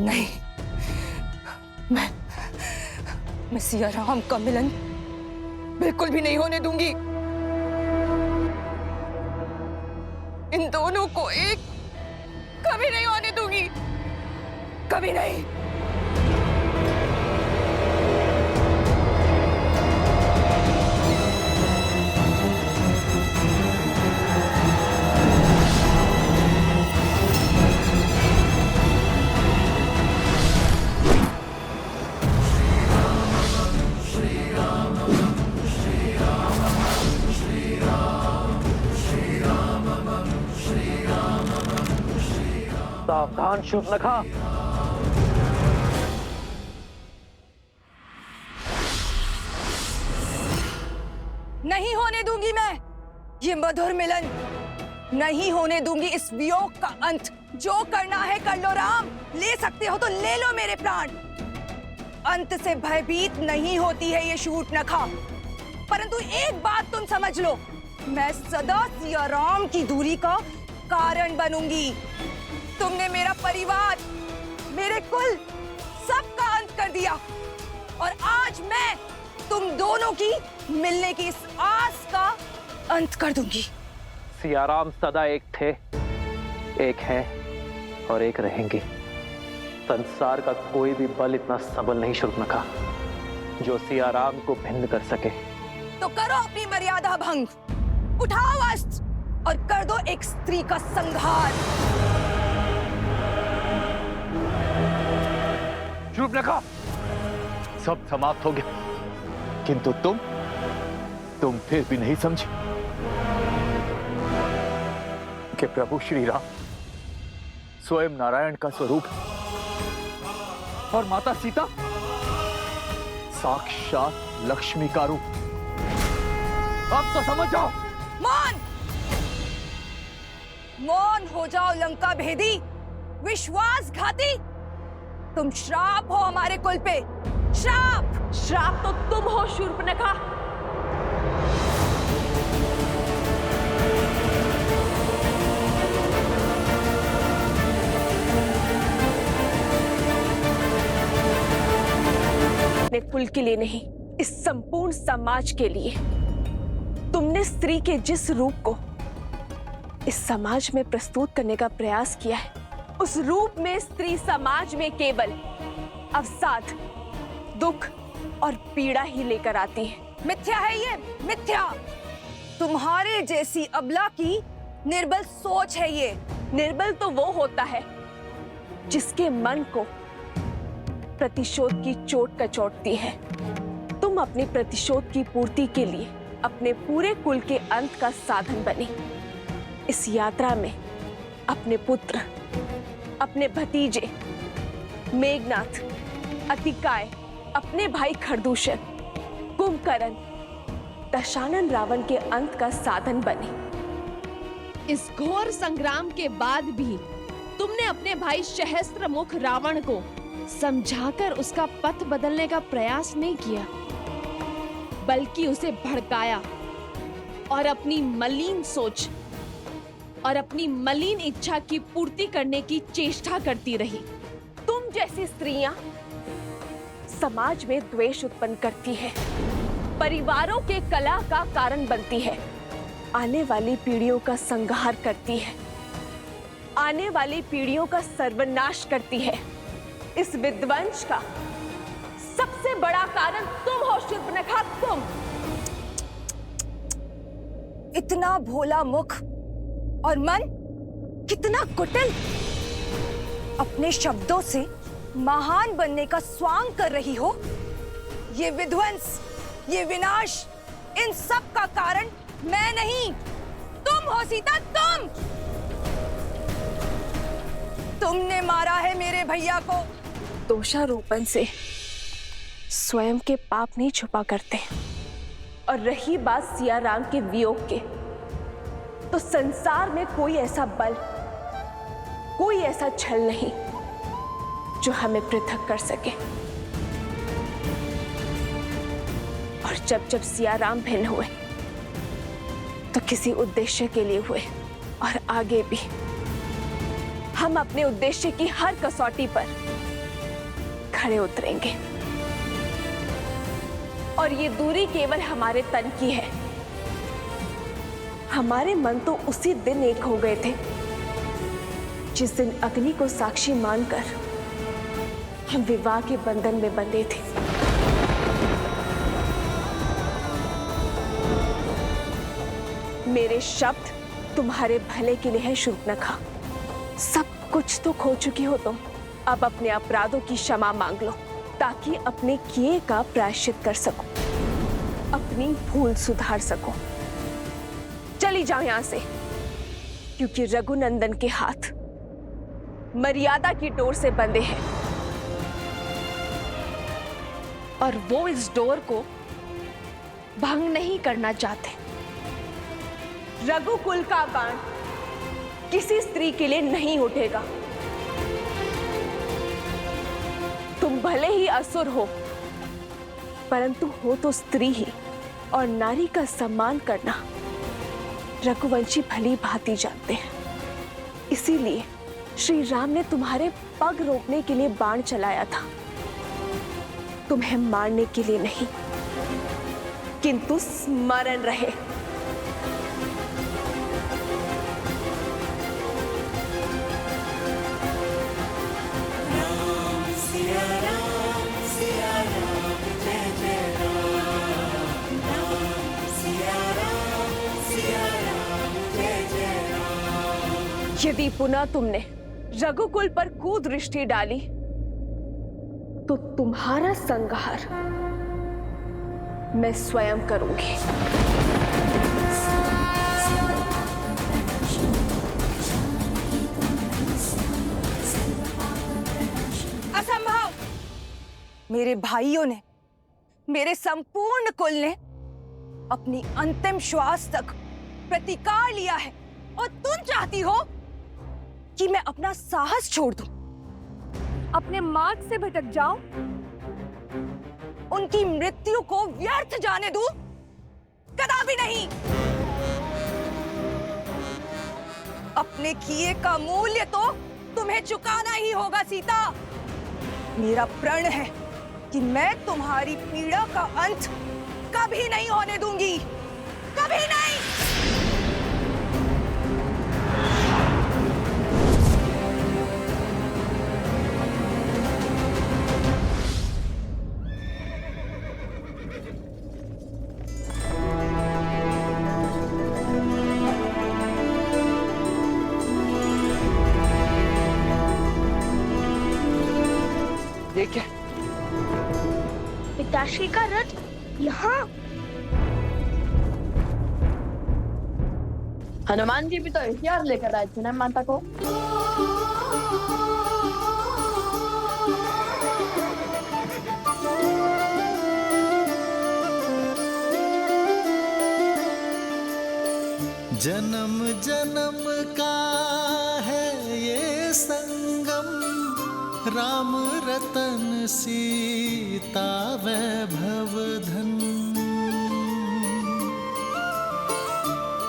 नहीं, मैं सिया राम का मिलन बिल्कुल भी नहीं होने दूंगी। इन दोनों को एक कभी नहीं होने दूंगी, कभी नहीं। सावधान शूर्पणखा। नहीं होने दूंगी मैं ये मधुर मिलन, नहीं होने दूंगी इस वियोग का अंत। जो करना है कर लो राम, ले सकते हो तो ले लो मेरे प्राण। अंत से भयभीत नहीं होती है ये शूर्पणखा, परंतु एक बात तुम समझ लो, मैं सदा सिया राम की दूरी का कारण बनूंगी। तुमने मेरा परिवार, मेरे कुल, सबका अंत कर दिया और आज मैं तुम दोनों की मिलने की इस आस का अंत कर दूंगी। सियाराम सदा एक थे, एक हैं और एक रहेंगे। संसार का कोई भी बल इतना सबल नहीं शूर्पणखा जो सियाराम को भिन्न कर सके। तो करो अपनी मर्यादा भंग, उठाओ अस्त्र और कर दो एक स्त्री का संहार। शूर्पणखा, सब समाप्त हो गया, किंतु तुम फिर भी नहीं समझे कि प्रभु श्री राम स्वयं नारायण का स्वरूप है और माता सीता साक्षात लक्ष्मी का रूप। अब तो समझ जाओ। मौन, मौन हो जाओ लंका भेदी, विश्वासघाती। तुम श्राप हो हमारे कुल पे, श्राप। श्राप तो तुम हो शूर्पणखा। अपने कुल के लिए नहीं, इस संपूर्ण समाज के लिए तुमने स्त्री के जिस रूप को इस समाज में प्रस्तुत करने का प्रयास किया है, उस रूप में स्त्री समाज में केवल अवसाद, दुख और पीड़ा ही लेकर आती है। मिथ्या है ये, मिथ्या। तुम्हारे जैसी अबला की निर्बल सोच है ये। निर्बल तो वो होता है जिसके मन को प्रतिशोध की चोट कचोटती है। तुम अपने प्रतिशोध की पूर्ति के लिए अपने पूरे कुल के अंत का साधन बनी। इस यात्रा में अपने पुत्र, अपने भतीजे मेघनाथ, अतिकाय, अपने भाई खरदूषण, कुंभकर्ण, दशानन रावण के अंत का साधन बने। इस घोर संग्राम के बाद भी तुमने अपने भाई सहस्त्रमुख रावण को समझाकर उसका पथ बदलने का प्रयास नहीं किया, बल्कि उसे भड़काया और अपनी मलिन सोच और अपनी मलिन इच्छा की पूर्ति करने की चेष्टा करती रही। तुम जैसी स्त्रियां समाज में द्वेष उत्पन्न करती है, परिवारों के कलह का कारण बनती है, आने वाली पीढ़ियों का संहार करती है, आने वाली पीढ़ियों का सर्वनाश करती है। इस विध्वंस का सबसे बड़ा कारण तुम हो शूर्पणखा, तुम। इतना भोला मुख और मन कितना कुटिल, अपने शब्दों से महान बनने का स्वांग कर रही हो। ये विध्वंस, ये विनाश, इन सब का कारण मैं नहीं, तुम हो सीता, तुमने मारा है मेरे भैया को। दोषारोपण से स्वयं के पाप नहीं छुपा करते। और रही बात सिया राम के वियोग के, तो संसार में कोई ऐसा बल, कोई ऐसा छल नहीं जो हमें पृथक कर सके। और जब सिया राम भिन्न हुए तो किसी उद्देश्य के लिए हुए, और आगे भी हम अपने उद्देश्य की हर कसौटी पर खड़े उतरेंगे। और ये दूरी केवल हमारे तन की है। हमारे मन तो उसी दिन एक हो गए थे जिस दिन अग्नि को साक्षी मानकर हम विवाह के बंधन में बंधे थे। मेरे शब्द तुम्हारे भले के लिए है शूर्पणखा। सब कुछ तो खो चुकी हो तुम। अब अपने अपराधों की क्षमा मांग लो ताकि अपने किए का प्रायश्चित कर सको, अपनी भूल सुधार सको। चली जाओ यहां से, क्योंकि रघुनंदन के हाथ मर्यादा की डोर से बंधे हैं और वो इस डोर को भंग नहीं करना चाहते। रघुकुल का बाण किसी स्त्री के लिए नहीं उठेगा। तुम भले ही असुर हो, परंतु हो तो स्त्री ही, और नारी का सम्मान करना रघुवंशी भली भांति जानते हैं। इसीलिए श्री राम ने तुम्हारे पग रोकने के लिए बाण चलाया था, तुम्हें मारने के लिए नहीं, किंतु स्मरण रहे। यदि पुनः तुमने रघुकुल पर कुदृष्टि डाली तो तुम्हारा संहार मैं स्वयं करूंगी। असंभव! मेरे भाइयों ने, मेरे संपूर्ण कुल ने अपनी अंतिम श्वास तक प्रतिकार लिया है, और तुम चाहती हो कि मैं अपना साहस छोड़ दूं, अपने मार्ग से भटक जाऊं, उनकी मृत्यु को व्यर्थ जाने दूं? कदापि नहीं। अपने किए का मूल्य तो तुम्हें चुकाना ही होगा सीता। मेरा प्रण है कि मैं तुम्हारी पीड़ा का अंत कभी नहीं होने दूंगी, कभी नहीं। ये क्या? पिताश्री का रथ यहाँ। हनुमान जी भी तो हथियार लेकर आए थे ना माता को। जन्म जन्म का है ये संगम, राम रतन सीता वैभव धन।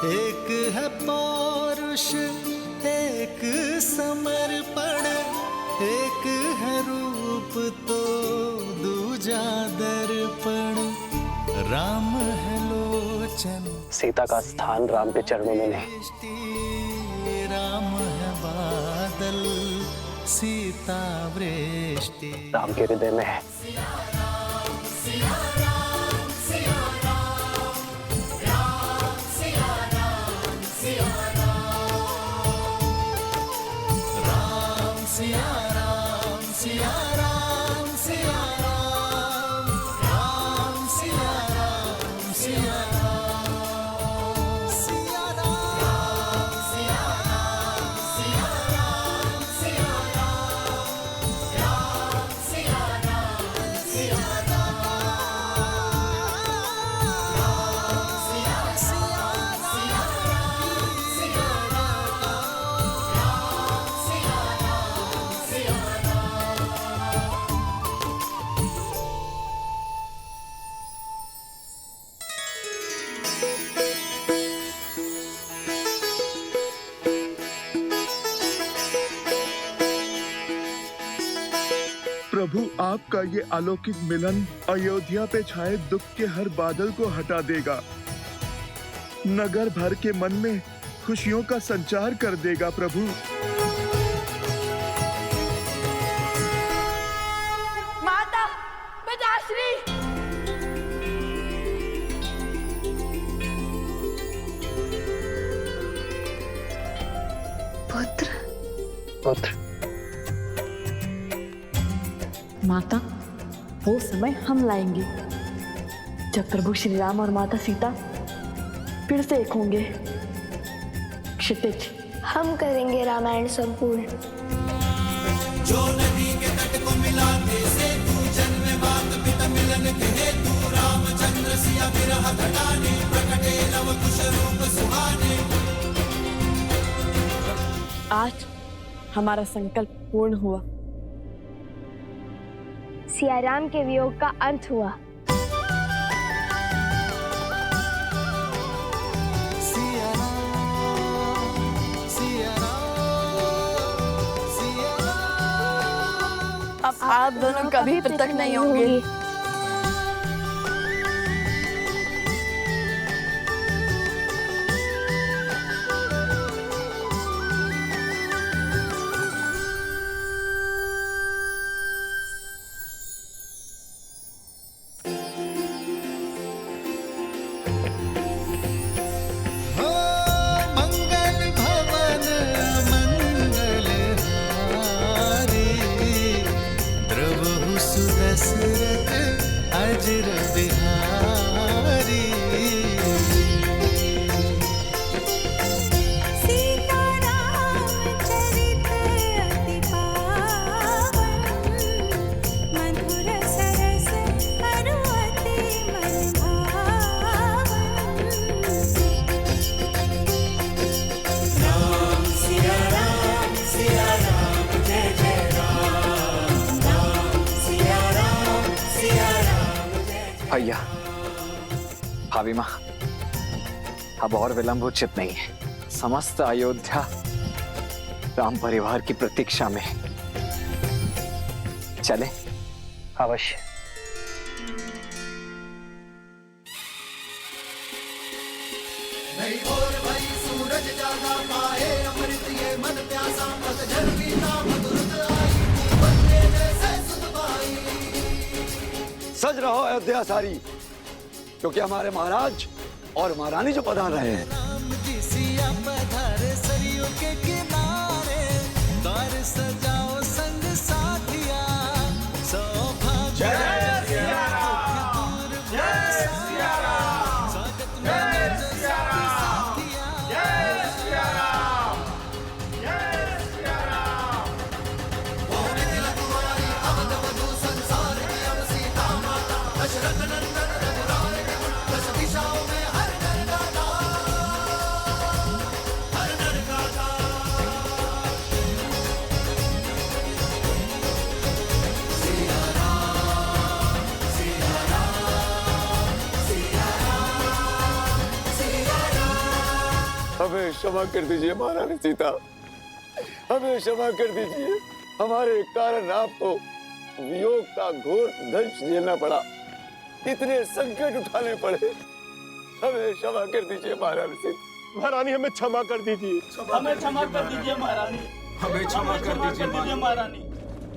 एक है पौरुष एक समर्पण, एक है रूप तो दूजा दर्पण। राम है लोचन, सीता का स्थान राम के चरणों में नहीं। राम है बादल, सीता वृष्टि। राम के हृदय में है। प्रभु आपका ये अलौकिक मिलन अयोध्या पे छाए दुख के हर बादल को हटा देगा, नगर भर के मन में खुशियों का संचार कर देगा प्रभु। माता पिताश्री, पुत्र माता, वो समय हम लाएंगे जब प्रभु श्री राम और माता सीता फिर से एक होंगे। क्षितिज, हम करेंगे रामायण संपूर्ण। जो नदी के तट को मिलाते से तू जन्म मात पिता मिलन के हेतु रामचंद्र सिया विरह घटाने प्रकटे लव कुश रूप सुहाने। आज हमारा संकल्प पूर्ण हुआ। सिया राम के वियोग का अंत हुआ। सिया राम, सिया राम, सिया राम। अब आप दोनों कभी पृथक नहीं होंगे। हो मंगल भवन मंगल हारी, द्रवहु सुदशरथ अजर बिहारी। भैया, भाभी माँ, अब और विलंब उचित नहीं है। समस्त अयोध्या राम परिवार की प्रतीक्षा में। चले? अवश्य। नहीं और भाई सूरज जागा पाए अमृत ये मन प्यासा पतझड़ बीता मधुरत आई बनने जैसे सुध पाई। सज रहो अयोध्या सारी, क्योंकि हमारे महाराज और महारानी जो पधार रहे हैं। राम जी सिया पधारे सरयू के किनारे, द्वार सजाओ संग साथिया सौभाग्य। जय सिया राम, जय सिया राम, स्वागत में जय सिया राम, जय सिया राम, जय सिया राम। होने तिलक कुमारी अवध वधू संसार की अब सीता माता, दशरथ नंदन रघुराय के गुण दस दिशाओं में हर घर गाता, हर घर गाता। सिया राम, सिया राम, सिया राम, सिया राम। हमें क्षमा कर दीजिए महारानी सीता, हमें क्षमा कर दीजिए। हमारे कारण आपको वियोग का घोर दंश झेलना पड़ा, इतने संकट उठाने पड़े। हमें क्षमा कर दीजिए महारानी सीता। महारानी हमें क्षमा कर दीजिए, हमें क्षमा कर दीजिए महारानी, हमें क्षमा कर दीजिए महारानी।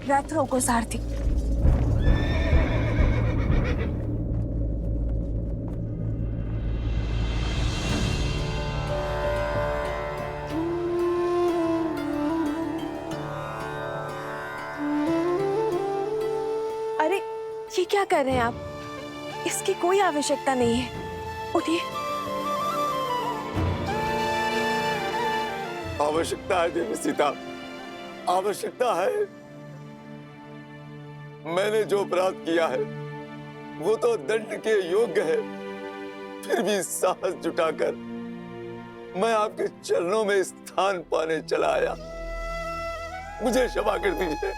रथ रोको सारथी। अरे ये क्या कर रहे हैं आप? इसकी कोई आवश्यकता नहीं है। उठिए। आवश्यकता है देवी सीता, आवश्यकता है। मैंने जो अपराध किया है वो तो दंड के योग्य है, फिर भी साहस जुटाकर मैं आपके चरणों में स्थान पाने चला आया। मुझे क्षमा कर दीजिए,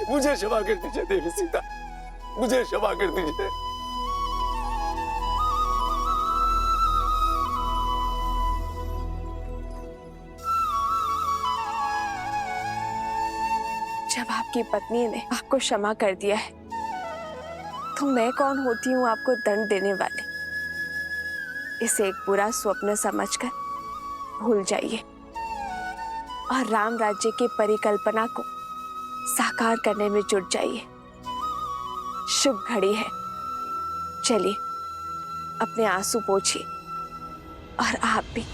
मुझे क्षमा कर दीजिए देवी सीता, मुझे क्षमा कर दीजिए। जब आप आपकी पत्नी ने आपको क्षमा कर दिया है, तो मैं कौन होती हूँ आपको दंड देने वाली। इसे एक बुरा स्वप्न समझकर भूल जाइए और राम राज्य की परिकल्पना को साकार करने में जुट जाइए। शुभ घड़ी है, चलिए अपने आंसू पोंछिए और आप भी।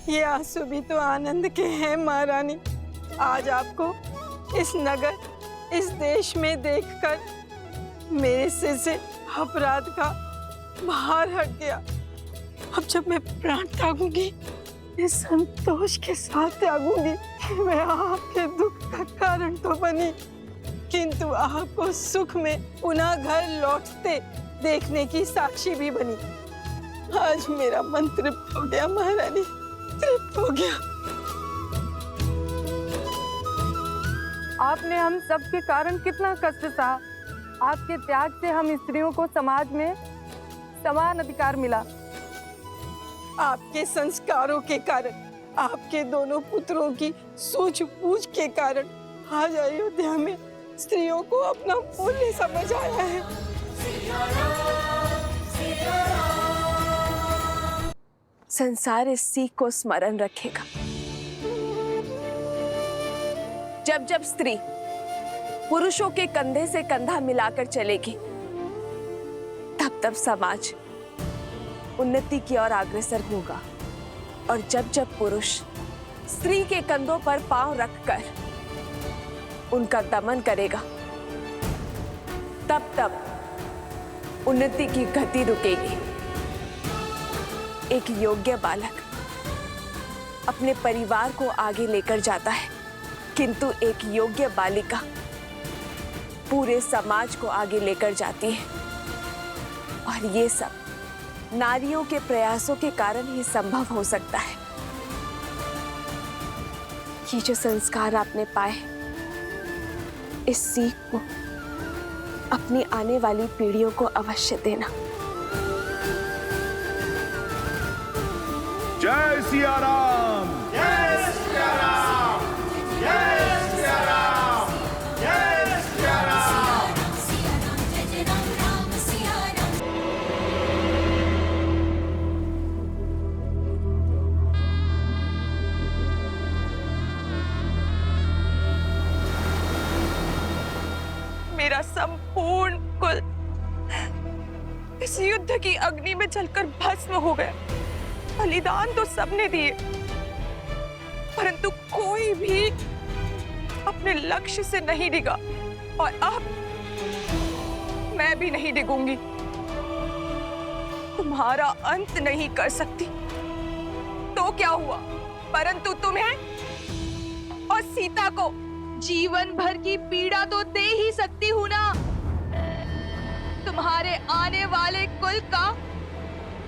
ये आंसू भी तो आनंद के हैं महारानी। आज आपको इस नगर, इस देश में देखकर मेरे सिर से अपराध का भार हट गया। अब जब मैं प्राण त्यागूंगी, इस संतोष के साथ त्यागूंगी कि मैं आपके दुख का कारण तो बनी, किंतु आपको सुख में पुनः घर लौटते देखने की साक्षी भी बनी। आज मेरा मन तृप्त हो गया महारानी, तृप्त हो गया। आपने हम सब के कारण कितना कष्ट सहा। आपके त्याग से हम स्त्रियों को समाज में समान अधिकार मिला। आपके संस्कारों के कारण, आपके दोनों पुत्रों की सूझबूझ के कारण आज अयोध्या में स्त्रियों को अपना मूल्य समझ आया है। संसार इस सीख को स्मरण रखेगा। जब जब स्त्री पुरुषों के कंधे से कंधा मिलाकर चलेगी, तब तब समाज उन्नति की ओर अग्रसर होगा। और जब जब पुरुष स्त्री के कंधों पर पांव रखकर उनका दमन करेगा, तब तब उन्नति की गति रुकेगी। एक योग्य बालक अपने परिवार को आगे लेकर जाता है, किंतु एक योग्य बालिका पूरे समाज को आगे लेकर जाती है। और ये सब नारियों के प्रयासों के कारण ही संभव हो सकता है। ये जो संस्कार आपने पाए, इस सीख को अपनी आने वाली पीढ़ियों को अवश्य देना। जय सिया राम, जय सिया राम, जय सिया राम, जय सिया राम। मेरा संपूर्ण कुल इस युद्ध की अग्नि में जलकर भस्म हो गया। बलिदान तो सबने दिए, परंतु कोई भी अपने लक्ष्य से नहीं डिगा। और अब मैं भी नहीं डिगूंगी। तुम्हारा अंत नहीं कर सकती तो क्या हुआ, परंतु तुम्हें और सीता को जीवन भर की पीड़ा तो दे ही सकती हूं ना। तुम्हारे आने वाले कुल का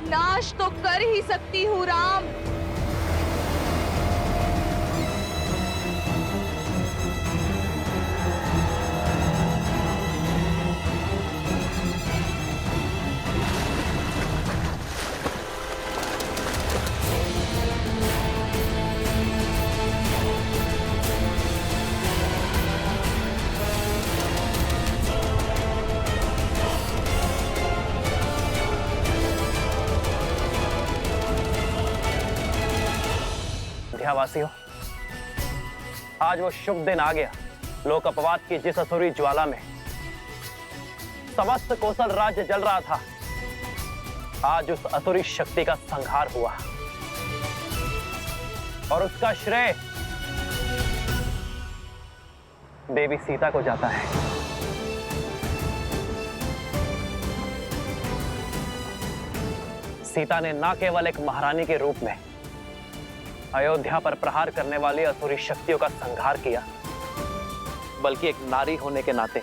नाश तो कर ही सकती हूँ राम। वासियों, आज वो शुभ दिन आ गया। लोक अपवाद की जिस असुरी ज्वाला में समस्त कौशल राज्य जल रहा था, आज उस असुरी शक्ति का संहार हुआ और उसका श्रेय देवी सीता को जाता है। सीता ने न केवल एक महारानी के रूप में अयोध्या पर प्रहार करने वाली असुरी शक्तियों का संहार किया, बल्कि एक नारी होने के नाते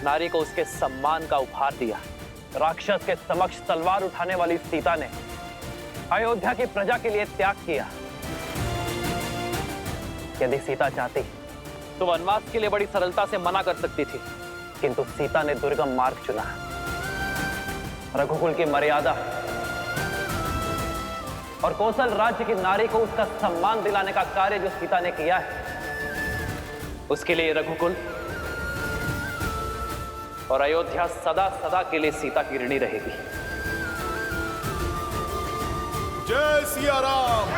नारी को उसके सम्मान का उपहार दिया। राक्षस के समक्ष तलवार उठाने वाली सीता ने अयोध्या की प्रजा के लिए त्याग किया। यदि सीता चाहती तो वनवास के लिए बड़ी सरलता से मना कर सकती थी, किंतु सीता ने दुर्गम मार्ग चुना। रघुकुल की मर्यादा और कौशल राज्य की नारी को उसका सम्मान दिलाने का कार्य जो सीता ने किया है, उसके लिए रघुकुल और अयोध्या सदा सदा के लिए सीता की ऋणी रहेगी। जय सिया राम।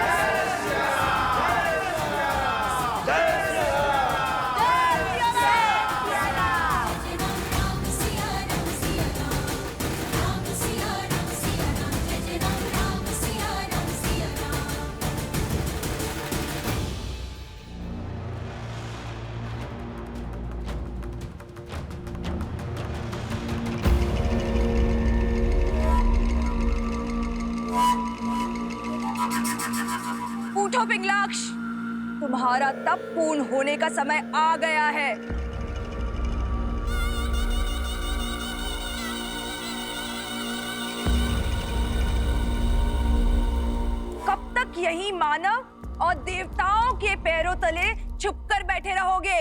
उठो पिंगलाक्ष, तुम्हारा तप पूर्ण होने का समय आ गया है। कब तक यही मानव और देवताओं के पैरों तले छुपकर बैठे रहोगे?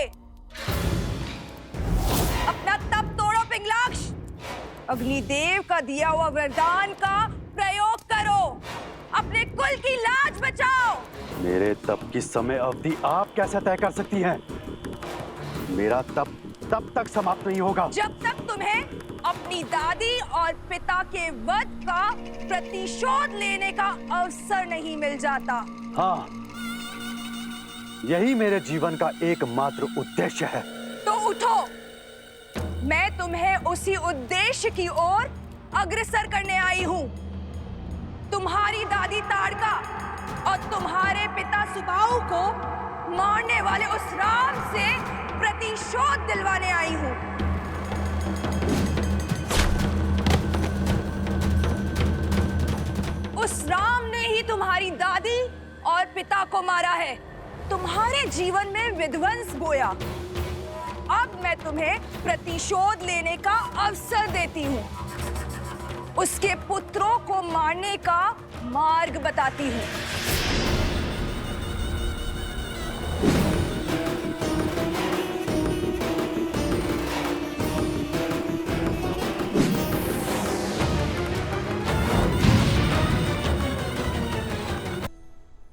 अपना तप तोड़ो पिंगलाक्ष, अग्निदेव का दिया हुआ वरदान का प्रयोग करो, अपने कुल की लाज बचाओ। मेरे तप की समय अवधि आप कैसे तय कर सकती हैं? मेरा तप तब तक समाप्त नहीं होगा जब तक तुम्हें अपनी दादी और पिता के वध का प्रतिशोध लेने का अवसर नहीं मिल जाता। हाँ, यही मेरे जीवन का एकमात्र उद्देश्य है। तो उठो, मैं तुम्हें उसी उद्देश्य की ओर अग्रसर करने आई हूँ। तुम्हारी दादी ताड़का और तुम्हारे पिता सुबाहु को मारने वाले उस राम से प्रतिशोध दिलवाने आई हूँ। उस राम ने ही तुम्हारी दादी और पिता को मारा है, तुम्हारे जीवन में विध्वंस बोया। अब मैं तुम्हें प्रतिशोध लेने का अवसर देती हूँ, उसके पुत्रों को मारने का मार्ग बताती हूँ।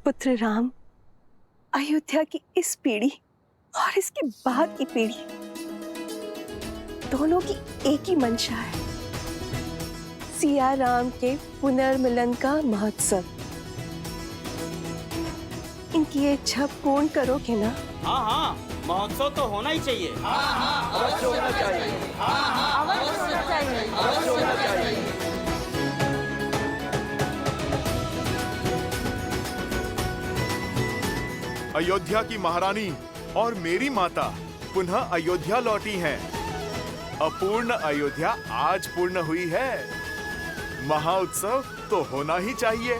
पुत्र राम, अयोध्या की इस पीढ़ी और इसके बाद की पीढ़ी दोनों की एक ही मंशा है, सिया राम के पुनर्मिलन का महोत्सव। इनकी ये इच्छा पूर्ण करोगे ना? हाँ हाँ, महोत्सव तो होना ही चाहिए। अवश्य होना चाहिए। अवश्य होना चाहिए। अवश्य होना चाहिए। अयोध्या की महारानी और मेरी माता पुनः अयोध्या लौटी हैं। अपूर्ण अयोध्या आज पूर्ण हुई है। महाउत्सव तो होना ही चाहिए।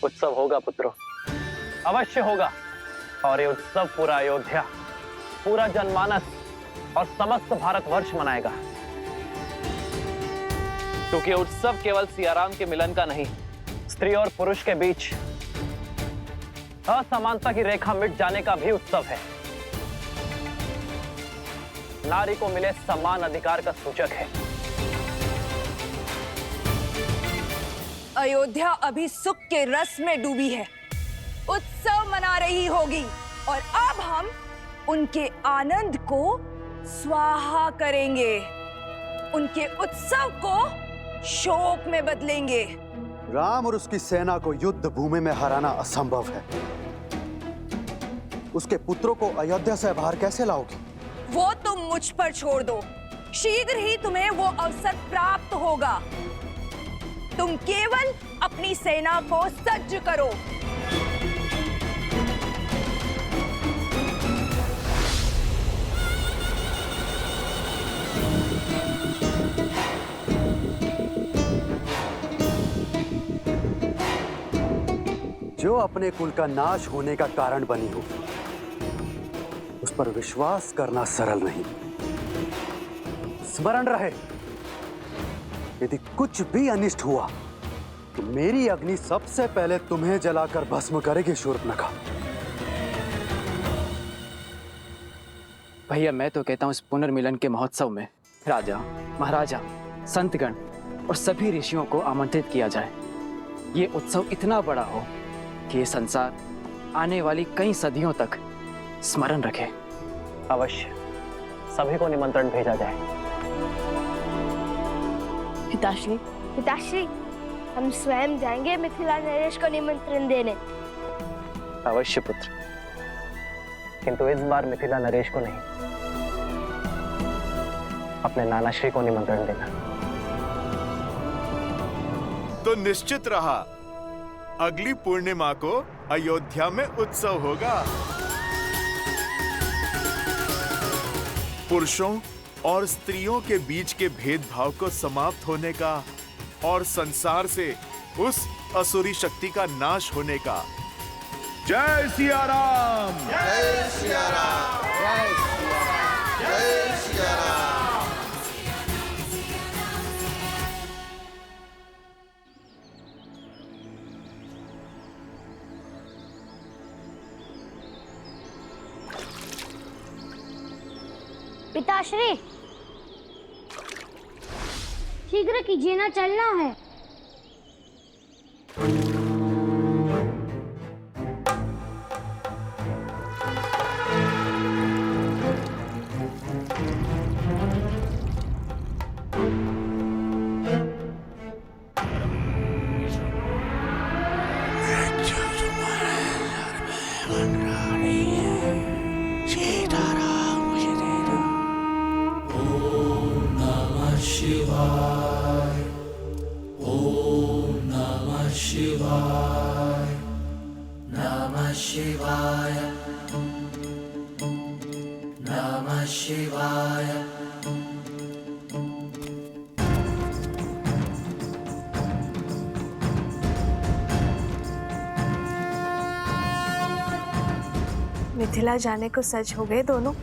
उत्सव होगा पुत्रों, अवश्य होगा। और ये उत्सव पूरा अयोध्या, पूरा जनमानस और समस्त भारतवर्ष मनाएगा। क्योंकि उत्सव केवल सियाराम के मिलन का नहीं, स्त्री और पुरुष के बीच असमानता की रेखा मिट जाने का भी उत्सव है। नारी को मिले समान अधिकार का सूचक है। अयोध्या अभी सुख के रस में डूबी है, उत्सव मना रही होगी, और अब हम उनके आनंद को स्वाहा करेंगे, उनके उत्सव को शोक में बदलेंगे। राम और उसकी सेना को युद्ध भूमि में हराना असंभव है। उसके पुत्रों को अयोध्या से बाहर कैसे लाओगे? वो तुम मुझ पर छोड़ दो, शीघ्र ही तुम्हें वो अवसर प्राप्त होगा। तुम केवल अपनी सेना को सज्ज करो। जो अपने कुल का नाश होने का कारण बनी हो, उस पर विश्वास करना सरल नहीं। स्मरण रहे, यदि कुछ भी अनिष्ट हुआ तो मेरी अग्नि सबसे पहले तुम्हें जलाकर भस्म करेगी शूर्पणखा। भैया मैं तो कहता हूँ इस पुनर्मिलन के महोत्सव में राजा, महाराजा, संतगण और सभी ऋषियों को आमंत्रित किया जाए। ये उत्सव इतना बड़ा हो कि ये संसार आने वाली कई सदियों तक स्मरण रखे। अवश्य सभी को निमंत्रण भेजा जाए। पिताश्री, पिताश्री, हम स्वयं जाएंगे मिथिला नरेश को निमंत्रण देने। अवश्य पुत्र, किंतु इस बार मिथिला नरेश को नहीं, अपने नानाश्री को निमंत्रण देना। तो निश्चित रहा, अगली पूर्णिमा को अयोध्या में उत्सव होगा। पुरुषों और स्त्रियों के बीच के भेदभाव को समाप्त होने का और संसार से उस असुरी शक्ति का नाश होने का। जय सिया राम! जय सिया राम! जय सिया राम! जय सिया राम! पिताश्री, शीघ्र कीजिए ना, चलना है। मिथिला जाने को सच हो गए दोनों।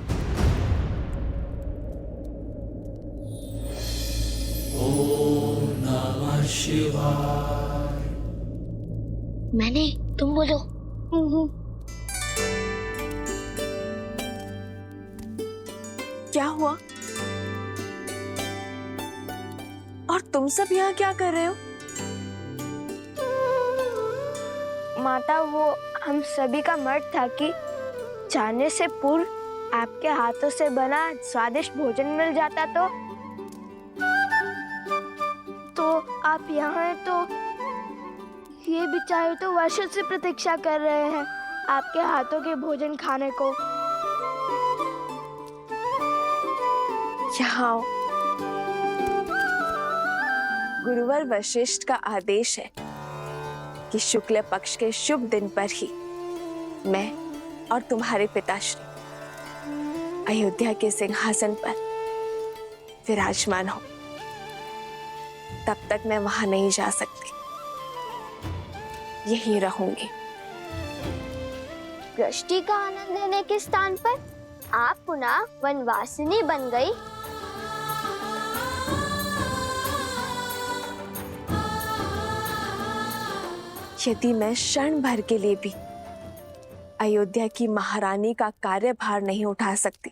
मैंने, तुम बोलो। क्या हुआ? और तुम सब यहाँ क्या कर रहे हो? माता, वो हम सभी का मत था कि जाने से पूर्व आपके हाथों से बना स्वादिष्ट भोजन मिल जाता तो आप यहाँ हैं, तो ये बेचारे तो वर्षों से प्रतीक्षा कर रहे हैं आपके हाथों के भोजन खाने को। यहाँ गुरुवर वशिष्ठ का आदेश है कि शुक्ल पक्ष के शुभ दिन पर ही मैं और तुम्हारे पिताश्री अयोध्या के सिंहासन पर विराजमान हो। तब तक मैं वहां नहीं जा सकती, यहीं रहूंगी। दृष्टि का आनंद लेने के स्थान पर आप पुनः वनवासिनी बन गई। यदि मैं क्षण भर के लिए भी अयोध्या की महारानी का कार्यभार नहीं उठा सकती,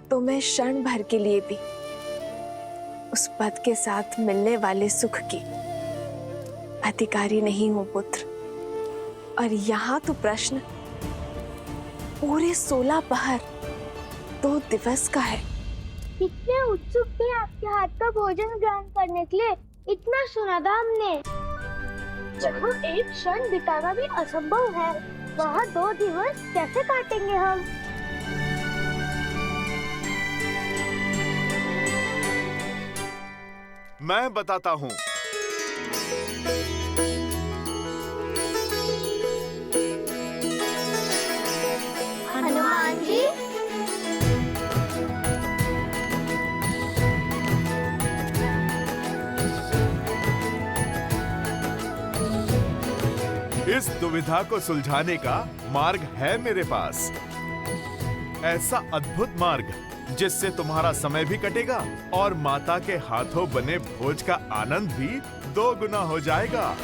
तो मैं क्षण भर के लिए भी उस पद के साथ मिलने वाले सुख की अधिकारी नहीं हूं पुत्र। और यहाँ तो प्रश्न पूरे 16 पहर 2 दिवस का है। कितने उत्सुक थे आपके हाथ का भोजन ग्रहण करने के लिए। इतना सुना था हमने। जहाँ एक क्षण बिताना भी असंभव है, वहाँ 2 दिवस कैसे काटेंगे हम? मैं बताता हूँ। हनुमान जी, इस दुविधा को सुलझाने का मार्ग है मेरे पास। ऐसा अद्भुत मार्ग जिससे तुम्हारा समय भी कटेगा और माता के हाथों बने भोज का आनंद भी 2 गुना हो जाएगा।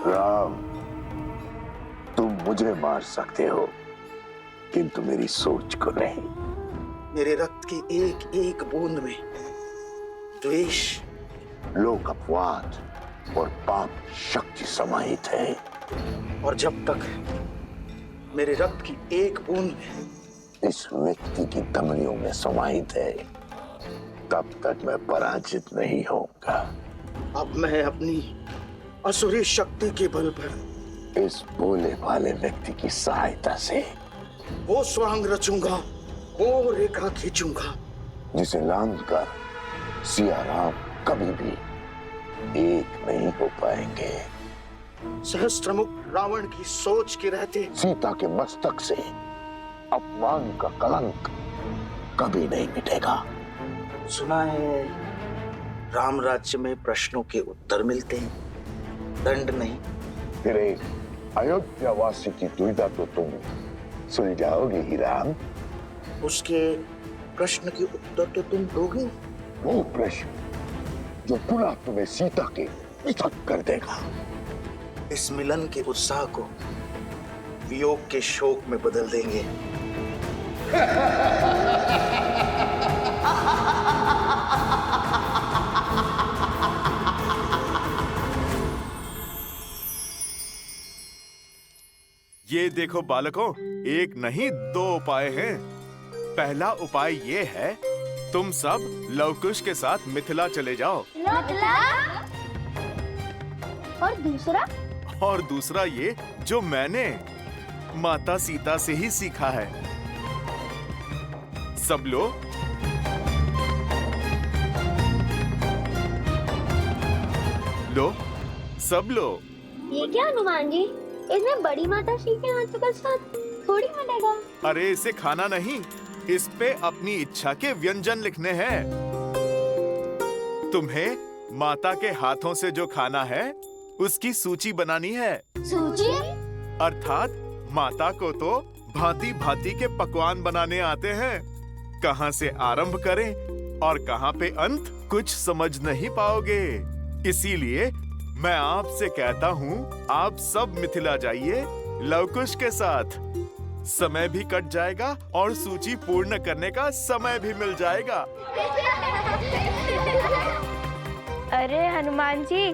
राम, तुम मुझे मार सकते हो किंतु मेरी सोच को नहीं। मेरे रक्त की एक एक बूंद में द्वेष, लोक अपवाद और पाप शक्ति समाहित है। और जब तक मेरे रक्त की एक बूंद में इस व्यक्ति की धमनियों में समाहित है, तब तक मैं पराजित नहीं होऊंगा। अब मैं अपनी असुरी शक्ति के बल पर इस भोले भाले व्यक्ति की सहायता से वो स्वांग रचूंगा, वो रेखा खींचूंगा जिसे लांघकर सिया राम कभी भी एक नहीं हो पाएंगे। सहस्त्रमुख रावण की सोच के रहते सीता के मस्तक से अपमान का कलंक कभी नहीं मिटेगा। सुना है राम राज्य में प्रश्नों के उत्तर मिलते हैं, दंड नहीं। फिर एक अयोध्या वासी की दुविधा तो तुम सुलझाओगे ही राम। उसके प्रश्न के उत्तर तो तुम दोगे। वो प्रश्न जो पुनः तुम्हें सीता के पृथक कर देगा। इस मिलन के उत्साह को वियोग के शोक में बदल देंगे। ये देखो बालकों, एक नहीं दो उपाय हैं। पहला उपाय ये है, तुम सब लवकुश के साथ मिथिला चले जाओ। और दूसरा? और दूसरा ये जो मैंने माता सीता से ही सीखा है। सब लो। लो, सब लो। ये क्या हनुमान जी, इसमें बड़ी माता श्री के हाथ का साथ थोड़ी मिलेगा। अरे इसे खाना नहीं, इस पे अपनी इच्छा के व्यंजन लिखने हैं। तुम्हें माता के हाथों से जो खाना है उसकी सूची बनानी है। सूची? अर्थात माता को तो भांति भांति के पकवान बनाने आते हैं। कहाँ से आरंभ करें और कहाँ पे अंत, कुछ समझ नहीं पाओगे। इसीलिए मैं आपसे कहता हूँ, आप सब मिथिला जाइए लवकुश के साथ। समय भी कट जाएगा और सूची पूर्ण करने का समय भी मिल जाएगा। अरे हनुमान जी,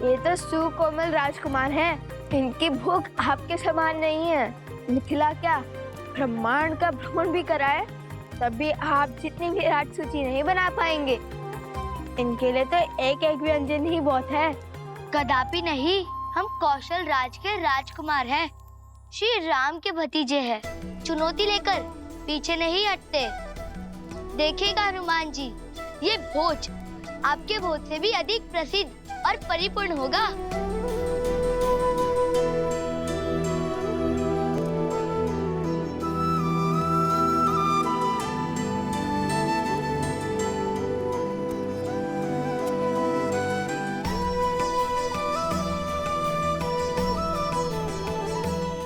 ये तो सुकोमल राजकुमार हैं। इनकी भूख आपके समान नहीं है। मिथिला क्या, ब्रह्मांड का भ्रमण भी कराए तब भी आप जितनी विराट सूची नहीं बना पाएंगे। इनके लिए तो एक एक व्यंजन ही बहुत है। कदापि नहीं, हम कौशल राज के राजकुमार हैं, श्री राम के भतीजे हैं। चुनौती लेकर पीछे नहीं हटते। देखिएगा हनुमान जी, ये भोज आपके भोज से भी अधिक प्रसिद्ध और परिपूर्ण होगा।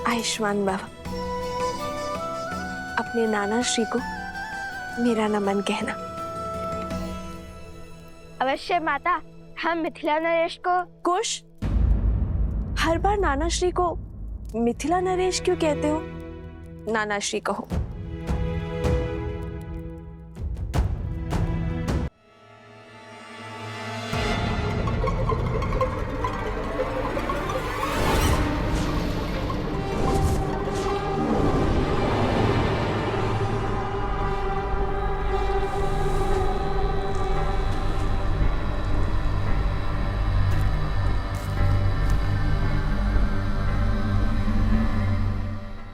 आयुष्मान भव। अपने नाना श्री को मेरा नमन कहना। अवश्य माता, हम मिथिला नरेश को। कुश, हर बार नाना श्री को मिथिला नरेश क्यों कहते हो? नाना श्री कहो।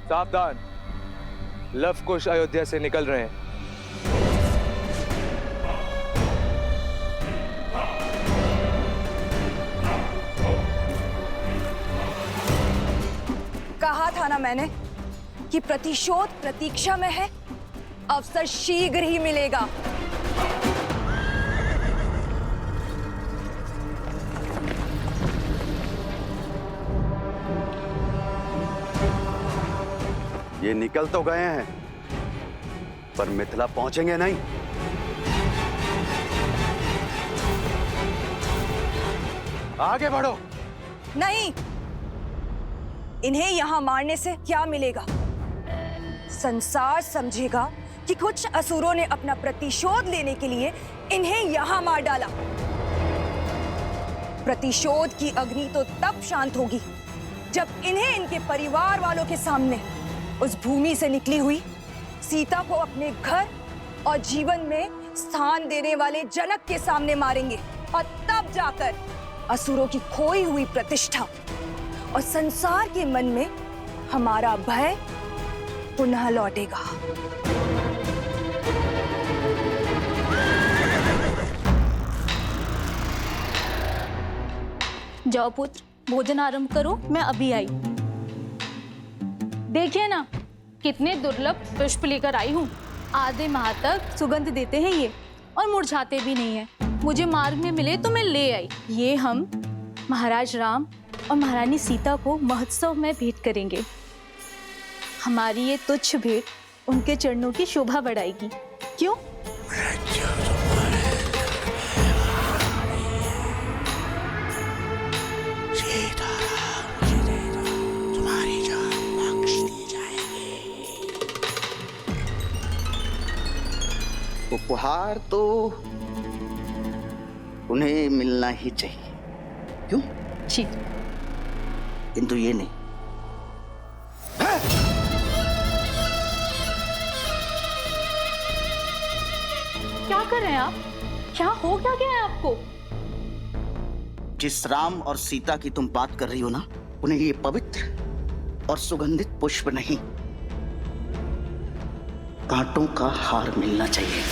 सावधान, लव कुश अयोध्या से निकल रहे हैं। कहा था ना मैंने कि प्रतिशोध प्रतीक्षा में है, अवसर शीघ्र ही मिलेगा। ये निकल तो गए हैं, पर मिथिला पहुंचेंगे नहीं। आगे बढ़ो। नहीं, इन्हें यहां मारने से क्या मिलेगा? संसार समझेगा कि कुछ असुरों ने अपना प्रतिशोध लेने के लिए इन्हें यहां मार डाला। प्रतिशोध की अग्नि तो तब शांत होगी जब इन्हें इनके परिवार वालों के सामने उस भूमि से निकली हुई सीता को अपने घर और जीवन में स्थान देने वाले जनक के सामने मारेंगे, और तब जाकर असुरों की खोई हुई प्रतिष्ठा और संसार के मन में हमारा भय पुनः लौटेगा। जाओ पुत्र, भोजन आरंभ करो, मैं अभी आई। देखिए ना कितने दुर्लभ पुष्प लेकर आई हूँ। आधे माह तक सुगंध देते हैं ये और मुरझाते भी नहीं है। मुझे मार्ग में मिले तो मैं ले आई। ये हम महाराज राम और महारानी सीता को महोत्सव में भेंट करेंगे। हमारी ये तुच्छ भेंट उनके चरणों की शोभा बढ़ाएगी। क्यों? उपहार तो उन्हें मिलना ही चाहिए, क्यों? ठीक, किंतु ये नहीं। क्या कर रहे हैं आप? क्या हो क्या गया है आपको? जिस राम और सीता की तुम बात कर रही हो ना, उन्हें ये पवित्र और सुगंधित पुष्प नहीं, कांटों का हार मिलना चाहिए।